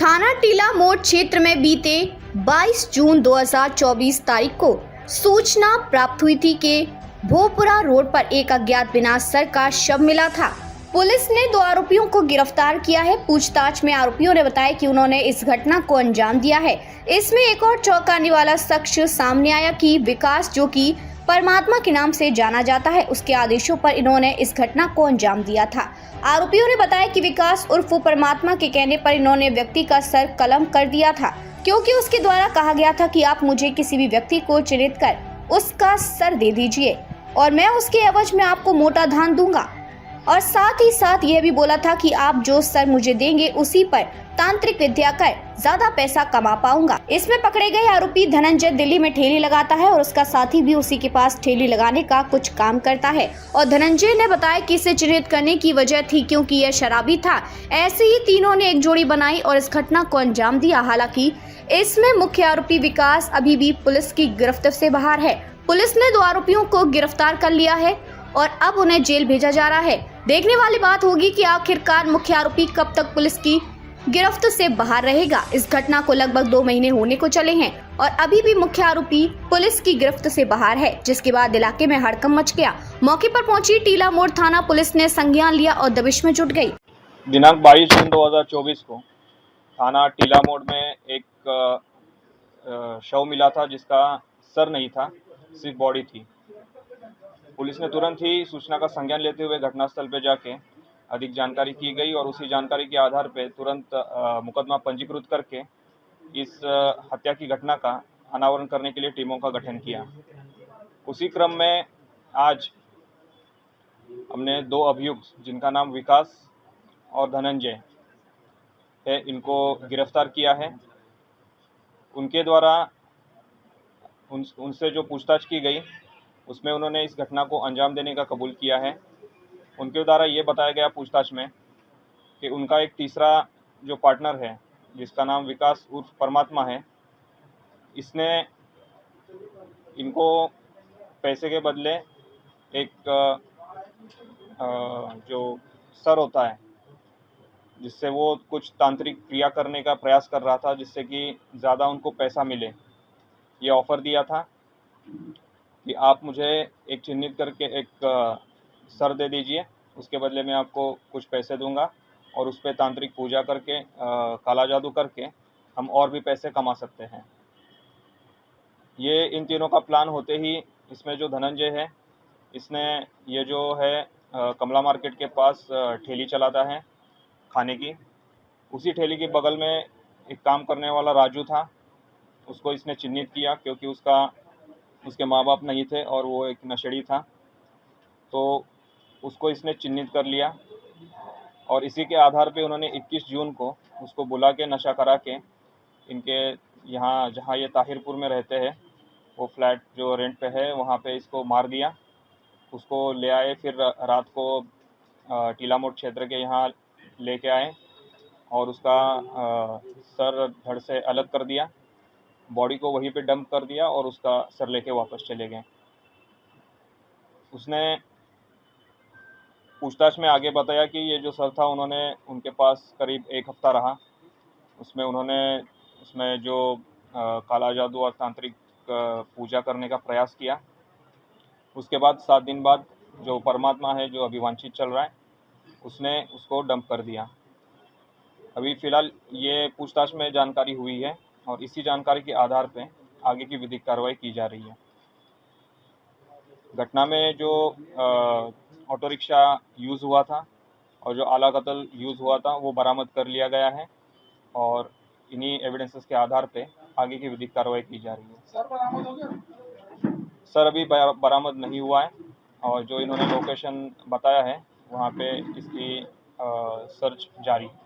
थाना टीला मोड़ क्षेत्र में बीते 22 जून 2024 तारीख को सूचना प्राप्त हुई थी कि भोपुरा रोड पर एक अज्ञात बिना सर का शव मिला था। पुलिस ने 2 आरोपियों को गिरफ्तार किया है। पूछताछ में आरोपियों ने बताया कि उन्होंने इस घटना को अंजाम दिया है। इसमें एक और चौंकाने वाला शख्स सामने आया कि विकास, जो कि परमात्मा के नाम से जाना जाता है, उसके आदेशों पर इन्होंने इस घटना को अंजाम दिया था। आरोपियों ने बताया कि विकास उर्फ परमात्मा के कहने पर इन्होंने व्यक्ति का सर कलम कर दिया था, क्योंकि उसके द्वारा कहा गया था कि आप मुझे किसी भी व्यक्ति को चिन्हित कर उसका सर दे दीजिए और मैं उसके एवज में आपको मोटा धान दूंगा। और साथ ही साथ यह भी बोला था कि आप जो सर मुझे देंगे उसी पर तांत्रिक विद्या कर ज्यादा पैसा कमा पाऊंगा। इसमें पकड़े गए आरोपी धनंजय दिल्ली में ठेली लगाता है और उसका साथी भी उसी के पास ठेली लगाने का कुछ काम करता है। और धनंजय ने बताया कि इसे चिन्हित करने की वजह थी क्योंकि यह शराबी था। ऐसे ही तीनों ने एक जोड़ी बनाई और इस घटना को अंजाम दिया। हालांकि इसमें मुख्य आरोपी विकास अभी भी पुलिस की गिरफ्त से बाहर है। पुलिस ने 2 आरोपियों को गिरफ्तार कर लिया है और अब उन्हें जेल भेजा जा रहा है। देखने वाली बात होगी कि आखिरकार मुख्य आरोपी कब तक पुलिस की गिरफ्त से बाहर रहेगा। इस घटना को लगभग 2 महीने होने को चले हैं और अभी भी मुख्य आरोपी पुलिस की गिरफ्त से बाहर है, जिसके बाद इलाके में हड़कंप मच गया। मौके पर पहुंची टीला मोड़ थाना पुलिस ने संज्ञान लिया और दबिश में जुट गई। दिनांक 22 जून 2024 को थाना टीला मोड़ में एक शव मिला था जिसका सर नहीं था, सिर्फ बॉडी थी। पुलिस ने तुरंत ही सूचना का संज्ञान लेते हुए घटनास्थल पर जाके अधिक जानकारी की गई और उसी जानकारी के आधार पर तुरंत मुकदमा पंजीकृत करके इस हत्या की घटना का अनावरण करने के लिए टीमों का गठन किया। उसी क्रम में आज हमने 2 अभियुक्त, जिनका नाम विकास और धनंजय है, इनको गिरफ्तार किया है। उनके द्वारा उनसे जो पूछताछ की गई उसमें उन्होंने इस घटना को अंजाम देने का कबूल किया है। उनके द्वारा ये बताया गया पूछताछ में कि उनका एक तीसरा जो पार्टनर है, जिसका नाम विकास उर्फ परमात्मा है, इसने इनको पैसे के बदले एक जो सर होता है, जिससे वो कुछ तांत्रिक क्रिया करने का प्रयास कर रहा था, जिससे कि ज़्यादा उनको पैसा मिले, ये ऑफ़र दिया था कि आप मुझे एक चिन्हित करके एक सर दे दीजिए, उसके बदले में आपको कुछ पैसे दूंगा और उस पर तांत्रिक पूजा करके काला जादू करके हम और भी पैसे कमा सकते हैं। ये इन तीनों का प्लान होते ही इसमें जो धनंजय है, इसने ये जो है कमला मार्केट के पास ठेली चलाता है खाने की। उसी ठेली के बगल में एक काम करने वाला राजू था, उसको इसने चिन्हित किया क्योंकि उसके माँ बाप नहीं थे और वो एक नशेड़ी था, तो उसको इसने चिन्हित कर लिया और इसी के आधार पे उन्होंने 21 जून को उसको बुला के नशा करा के इनके यहाँ, जहाँ ये ताहिरपुर में रहते हैं, वो फ्लैट जो रेंट पे है, वहाँ पे इसको मार दिया। उसको ले आए, फिर रात को टीला मोड़ क्षेत्र के यहाँ लेके आए और उसका सर धड़ से अलग कर दिया, बॉडी को वहीं पे डंप कर दिया और उसका सर लेके वापस चले गए। उसने पूछताछ में आगे बताया कि ये जो सर था, उन्होंने उनके पास करीब 1 हफ्ता रहा। उसमें जो काला जादू और तांत्रिक पूजा करने का प्रयास किया। उसके बाद 7 दिन बाद जो परमात्मा है, जो अभी वांछित चल रहा है, उसने उसको डंप कर दिया। अभी फ़िलहाल ये पूछताछ में जानकारी हुई है और इसी जानकारी के आधार पे आगे की विधिक कार्रवाई की जा रही है। घटना में जो ऑटो रिक्शा यूज़ हुआ था और जो आला कत्ल यूज़ हुआ था, वो बरामद कर लिया गया है और इन्हीं एविडेंसेस के आधार पे आगे की विधिक कार्रवाई की जा रही है। सर बरामद हो गया? सर अभी बरामद नहीं हुआ है और जो इन्होंने लोकेशन बताया है, वहाँ पे इसकी सर्च जारी है।